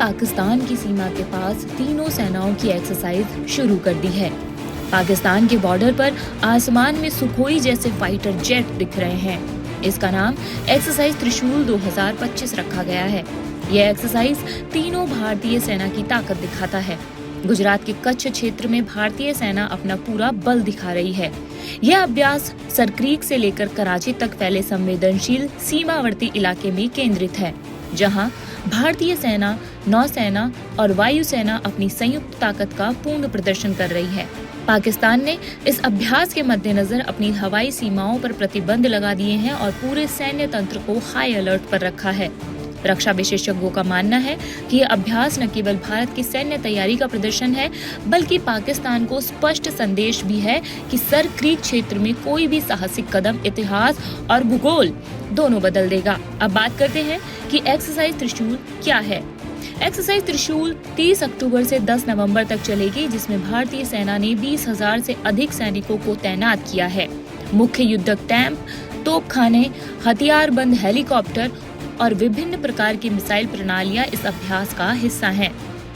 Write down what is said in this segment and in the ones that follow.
पाकिस्तान की सीमा के पास तीनों सेनाओं की एक्सरसाइज शुरू कर दी है। पाकिस्तान के बॉर्डर पर आसमान में सुखोई जैसे फाइटर जेट दिख रहे हैं। इसका नाम एक्सरसाइज त्रिशूल 2025 रखा गया है। यह एक्सरसाइज तीनों भारतीय सेना की ताकत दिखाता है। गुजरात के कच्छ क्षेत्र में भारतीय सेना अपना पूरा बल दिखा रही है। यह अभ्यास सरक्रीक से लेकर कराची तक फैले संवेदनशील सीमावर्ती इलाके में केंद्रित है, जहां भारतीय सेना, नौसेना और वायुसेना अपनी संयुक्त ताकत का पूर्ण प्रदर्शन कर रही है। पाकिस्तान ने इस अभ्यास के मद्देनजर अपनी हवाई सीमाओं पर प्रतिबंध लगा दिए हैं और पूरे सैन्य तंत्र को हाई अलर्ट पर रखा है। रक्षा विशेषज्ञों का मानना है कि यह अभ्यास न केवल भारत की सैन्य तैयारी का प्रदर्शन है, बल्कि पाकिस्तान को स्पष्ट संदेश भी है कि सर क्रीक क्षेत्र में कोई भी साहसिक कदम इतिहास और भूगोल दोनों बदल देगा। अब बात करते हैं कि एक्सरसाइज त्रिशूल क्या है। एक्सरसाइज त्रिशूल 30 अक्टूबर से 10 नवंबर तक चलेगी, जिसमें भारतीय सेना ने 20,000 से अधिक सैनिकों को तैनात किया है। मुख्य युद्धक टैंक, तोपखाने, हथियारबंद हेलीकॉप्टर और विभिन्न प्रकार की मिसाइल प्रणालियां इस अभ्यास का हिस्सा हैं।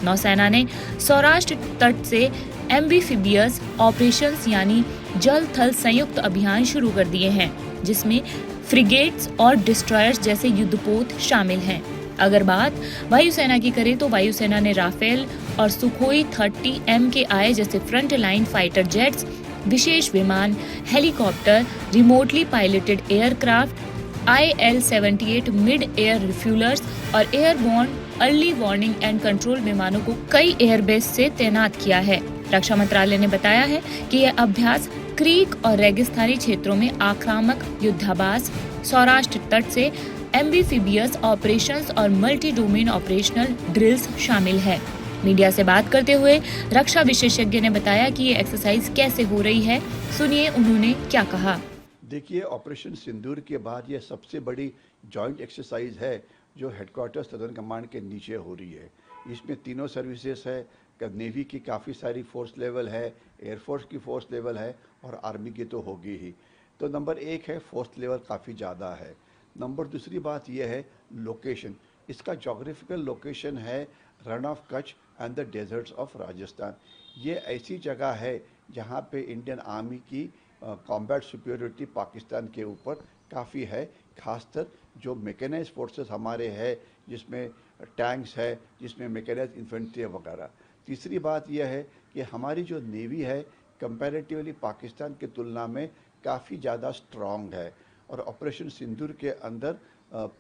नौसेना ने सौराष्ट्र तट से एम्फीबियस ऑपरेशंस यानी जल थल संयुक्त अभियान शुरू कर दिए हैं, जिसमें फ्रिगेट्स और डिस्ट्रॉयर्स जैसे युद्धपोत शामिल हैं। अगर बात वायुसेना की करें तो वायुसेना ने राफेल और सुखोई 30 MKI जैसे फ्रंट लाइन फाइटर जेट्स, विशेष विमान, helicopter, remotely piloted aircraft, IL-78 mid air refuellers और airborne early warning and control विमानों को कई एयरबेस से तैनात किया है। रक्षा मंत्रालय ने बताया है कि यह अभ्यास क्रीक और रेगिस्तानी क्षेत्रों में आक्रामक युद्धाभ्यास, सौराष्ट्र तट से एम्फीबियस ऑपरेशंस और मल्टी डोमेन ऑपरेशनल ड्रिल्स शामिल है। मीडिया से बात करते हुए रक्षा विशेषज्ञ ने बताया कि ये एक्सरसाइज कैसे हो रही है। सुनिए उन्होंने क्या कहा। देखिए, ऑपरेशन सिंदूर के बाद ये सबसे बड़ी जॉइंट एक्सरसाइज है जो हेडक्वार्टर सदर्न कमांड के नीचे हो रही है। इसमें तीनों सर्विसेज है, नेवी की काफ़ी सारी फोर्स लेवल है, एयरफोर्स की फोर्स लेवल है और आर्मी की तो होगी ही। तो नंबर एक है, फोर्स लेवल काफ़ी ज़्यादा है। नंबर दूसरी बात यह है लोकेशन। इसका जोग्राफिकल लोकेशन है run of Kutch and the desserts of Rajasthan. ये ऐसी जगह है जहाँ पे इंडियन आर्मी की कॉम्बैट सुपीरियरिटी पाकिस्तान के ऊपर काफ़ी है, खासकर जो मैकेनाइज्ड फोर्सेस हमारे हैं, जिसमें टैंक्स है, जिसमें मैकेनाइज्ड इन्फेंट्री वगैरह। तीसरी बात यह है कि हमारी जो नेवी है कंपैरेटिवली पाकिस्तान की तुलना में काफ़ी ज़्यादा स्ट्रॉन्ग है। और ऑपरेशन सिंदूर के अंदर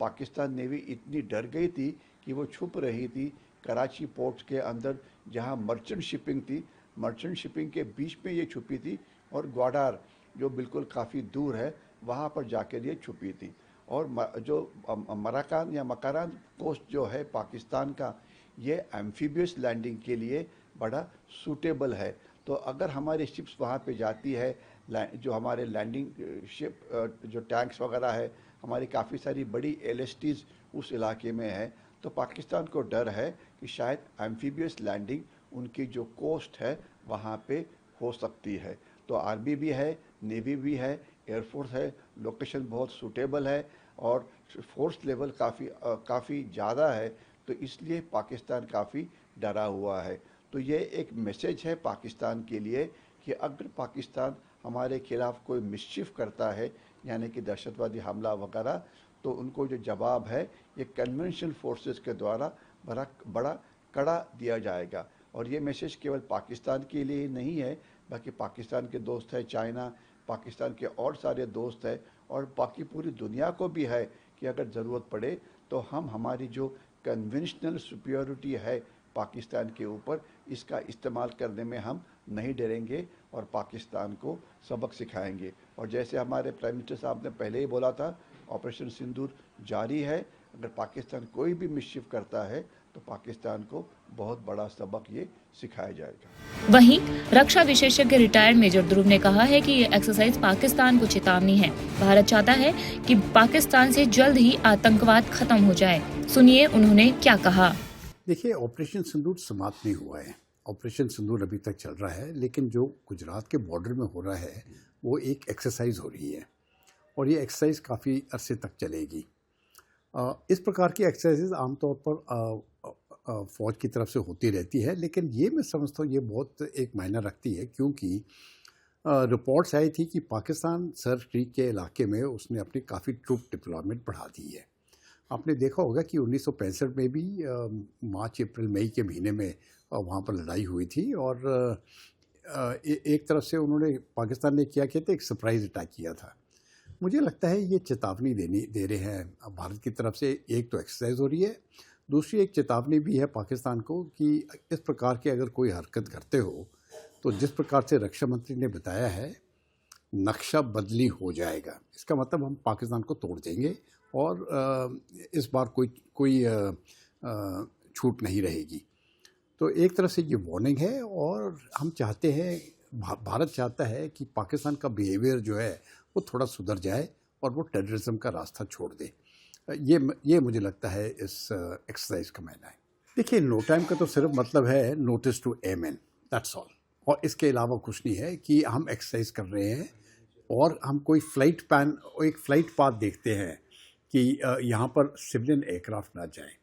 पाकिस्तान नेवी इतनी डर गई थी कि वो छुप रही थी कराची पोर्ट के अंदर, जहाँ मर्चेंट शिपिंग थी, मर्चेंट शिपिंग के बीच में ये छुपी थी और ग्वाडार जो बिल्कुल काफ़ी दूर है वहाँ पर जाकर ये छुपी थी। और जो मराकान या मकारान कोस्ट जो है पाकिस्तान का, ये एम्फीबियस लैंडिंग के लिए बड़ा सूटेबल है। तो अगर हमारी शिप्स वहाँ पे जाती है, जो हमारे लैंडिंग शिप जो टैंक्स वगैरह है, हमारी काफ़ी सारी बड़ी LSTs उस इलाके में है, तो पाकिस्तान को डर है कि शायद एम्फीबियस लैंडिंग उनकी जो कोस्ट है वहाँ पे हो सकती है। तो आर्मी भी है, नेवी भी है, एयरफोर्स है, लोकेशन बहुत सूटेबल है और फोर्स लेवल काफ़ी ज़्यादा है। तो इसलिए पाकिस्तान काफ़ी डरा हुआ है। तो ये एक मैसेज है पाकिस्तान के लिए कि अगर पाकिस्तान हमारे खिलाफ कोई मिस्चिफ करता है, यानी कि दहशतवादी हमला वगैरह, तो उनको जो जवाब है ये कन्वेंशनल फोर्सेस के द्वारा बड़ा कड़ा दिया जाएगा। और ये मैसेज केवल पाकिस्तान के लिए ही नहीं है, बाकी पाकिस्तान के दोस्त है चाइना, पाकिस्तान के और सारे दोस्त है और बाकी पूरी दुनिया को भी है कि अगर ज़रूरत पड़े तो हम हमारी जो कन्वेंशनल सुपीरियरिटी है पाकिस्तान के ऊपर, इसका इस्तेमाल करने में हम नहीं डरेंगे और पाकिस्तान को सबक सिखाएंगे। और जैसे हमारे प्राइम मिनिस्टर साहब ने पहले ही बोला था, ऑपरेशन सिंदूर जारी है। अगर पाकिस्तान कोई भी मिस्चिफ करता है तो पाकिस्तान को बहुत बड़ा सबक ये सिखाया जाएगा। वहीं रक्षा विशेषज्ञ रिटायर्ड मेजर ध्रुव ने कहा है कि ये एक्सरसाइज पाकिस्तान को चेतावनी है। भारत चाहता है कि पाकिस्तान से जल्द ही आतंकवाद खत्म हो जाए। सुनिए उन्होंने क्या कहा। देखिए, ऑपरेशन सिंदूर समाप्त नहीं हुआ है। ऑपरेशन सिंदूर अभी तक चल रहा है, लेकिन जो गुजरात के बॉर्डर में हो रहा है वो एक एक्सरसाइज हो रही है और ये एक्सरसाइज काफ़ी अरसे तक चलेगी। इस प्रकार की एक्सरसाइज आमतौर पर फ़ौज की तरफ से होती रहती है, लेकिन ये मैं समझता हूँ ये बहुत एक मायना रखती है, क्योंकि रिपोर्ट्स आई थी कि पाकिस्तान सर क्रीक के इलाके में उसने अपनी काफ़ी ट्रूप डिप्लॉयमेंट बढ़ा दी है। आपने देखा होगा कि 1965 में भी मार्च अप्रैल मई के महीने में वहाँ पर लड़ाई हुई थी, और एक तरफ से उन्होंने पाकिस्तान ने क्या किया था, एक सरप्राइज़ अटैक किया था। मुझे लगता है ये चेतावनी दे रहे हैं भारत की तरफ से। एक तो एक्सरसाइज हो रही है, दूसरी एक चेतावनी भी है पाकिस्तान को कि इस प्रकार की अगर कोई हरकत करते हो तो जिस प्रकार से रक्षा मंत्री ने बताया है, नक्शा बदली हो जाएगा। इसका मतलब हम पाकिस्तान को तोड़ देंगे और इस बार कोई छूट नहीं रहेगी। तो एक तरफ से ये वार्निंग है, और हम चाहते हैं, भारत चाहता है कि पाकिस्तान का बिहेवियर जो है वो थोड़ा सुधर जाए और वो टेररिज्म का रास्ता छोड़ दे। ये मुझे लगता है इस एक्सरसाइज का मायना है। देखिए, नो टाइम का तो सिर्फ मतलब है notice to amen, that's all, और इसके अलावा कुछ नहीं है कि हम एक्सरसाइज कर रहे हैं और हम कोई एक फ़्लाइट पाथ देखते हैं कि यहाँ पर सिविलियन एयरक्राफ्ट ना जाएं।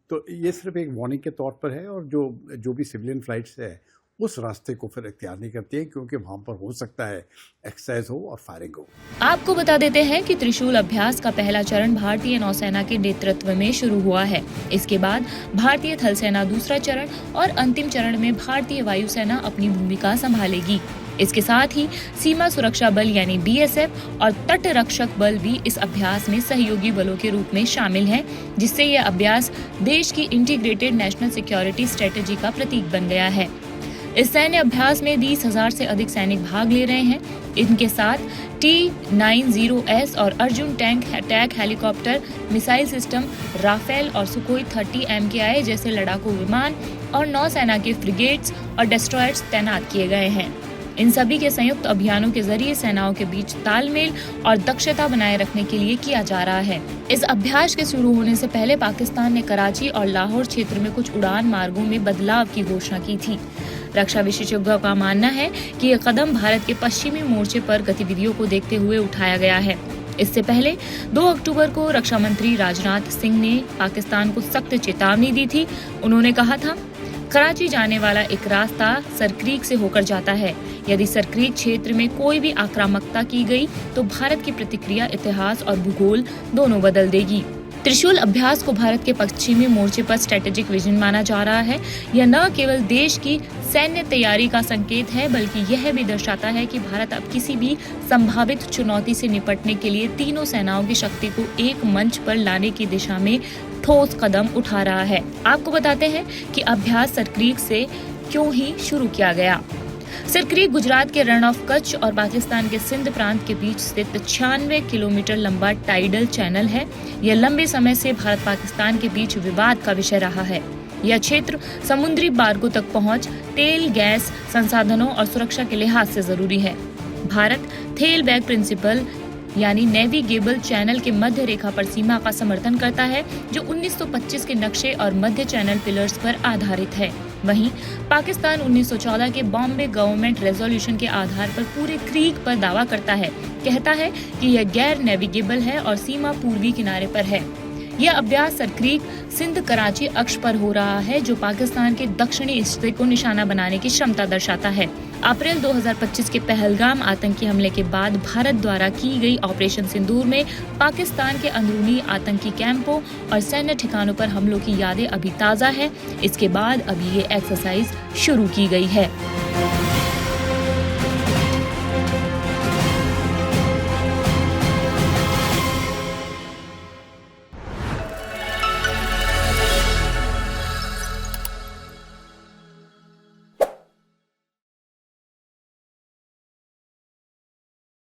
तो ये सिर्फ एक वार्निंग के तौर पर है, और जो भी सिविलियन फ़्लाइट्स है उस रास्ते को फिर इख्तियार नहीं करती है, क्योंकि वहाँ पर हो सकता है एक्सरसाइज हो और फायरिंग हो। आपको बता देते हैं कि त्रिशूल अभ्यास का पहला चरण भारतीय नौसेना के नेतृत्व में शुरू हुआ है। इसके बाद भारतीय थल सेना दूसरा चरण और अंतिम चरण में भारतीय वायुसेना अपनी भूमिका संभालेगी। इसके साथ ही सीमा सुरक्षा बल यानी BSF और तट रक्षक बल भी इस अभ्यास में सहयोगी बलों के रूप में शामिल हैं, जिससे यह अभ्यास देश की इंटीग्रेटेड नेशनल सिक्योरिटी स्ट्रेटेजी का प्रतीक बन गया है। इस सैन्य अभ्यास में 20,000 से अधिक सैनिक भाग ले रहे हैं। इनके साथ T-90S और Arjun tank attack helicopter, missile system, Rafale और सुखोई 30 MKI जैसे लड़ाकू विमान और नौसेना के फ्रिगेट्स और डेस्ट्रॉयर्स तैनात किए गए हैं। इन सभी के संयुक्त अभियानों के जरिए सेनाओं के बीच तालमेल और दक्षता बनाए रखने के लिए किया जा रहा है। इस अभ्यास के शुरू होने से पहले पाकिस्तान ने कराची और लाहौर क्षेत्र में कुछ उड़ान मार्गों में बदलाव की घोषणा की थी। रक्षा विशेषज्ञों का मानना है कि यह कदम भारत के पश्चिमी मोर्चे पर गतिविधियों को देखते हुए उठाया गया है। इससे पहले 2 अक्टूबर को रक्षा मंत्री राजनाथ सिंह ने पाकिस्तान को सख्त चेतावनी दी थी। उन्होंने कहा था, कराची जाने वाला एक रास्ता सरक्रीक से होकर जाता है। यदि सरक्रीक क्षेत्र में कोई भी आक्रामकता की गई तो भारत की प्रतिक्रिया इतिहास और भूगोल दोनों बदल देगी। त्रिशूल अभ्यास को भारत के पश्चिमी मोर्चे पर स्ट्रेटेजिक विजन माना जा रहा है। यह न केवल देश की सैन्य तैयारी का संकेत है, बल्कि यह भी दर्शाता है कि भारत अब किसी भी संभावित चुनौती से निपटने के लिए तीनों सेनाओं की शक्ति को एक मंच पर लाने की दिशा में ठोस कदम उठा रहा है। आपको बताते हैं कि अभ्यास सरक्रीक से क्यों ही शुरू किया गया। सरक्रीक गुजरात के रण ऑफ कच्छ और पाकिस्तान के सिंध प्रांत के बीच स्थित 96 किलोमीटर लंबा टाइडल चैनल है। यह लंबे समय से भारत पाकिस्तान के बीच विवाद का विषय रहा है। यह क्षेत्र समुद्री मार्गों तक पहुंच, तेल, गैस संसाधनों और सुरक्षा के लिहाज से जरूरी है। भारत थेल बैग प्रिंसिपल यानी नेविगेबल चैनल के मध्य रेखा पर सीमा का समर्थन करता है, जो 1925 के नक्शे और मध्य चैनल पिलर्स पर आधारित है। वहीं पाकिस्तान 1914 के बॉम्बे गवर्नमेंट रेजोल्यूशन के आधार पर पूरे क्रीक पर दावा करता है, कहता है कि यह गैर नेविगेबल है और सीमा पूर्वी किनारे पर है। यह अभ्यास सरक्रीक सिंध कराची अक्ष पर हो रहा है, जो पाकिस्तान के दक्षिणी हिस्से को निशाना बनाने की क्षमता दर्शाता है। अप्रैल 2025 के पहलगाम आतंकी हमले के बाद भारत द्वारा की गई ऑपरेशन सिंदूर में पाकिस्तान के अंदरूनी आतंकी कैंपों और सैन्य ठिकानों पर हमलों की यादें अभी ताज़ा है। इसके बाद अभी ये एक्सरसाइज शुरू की गई है।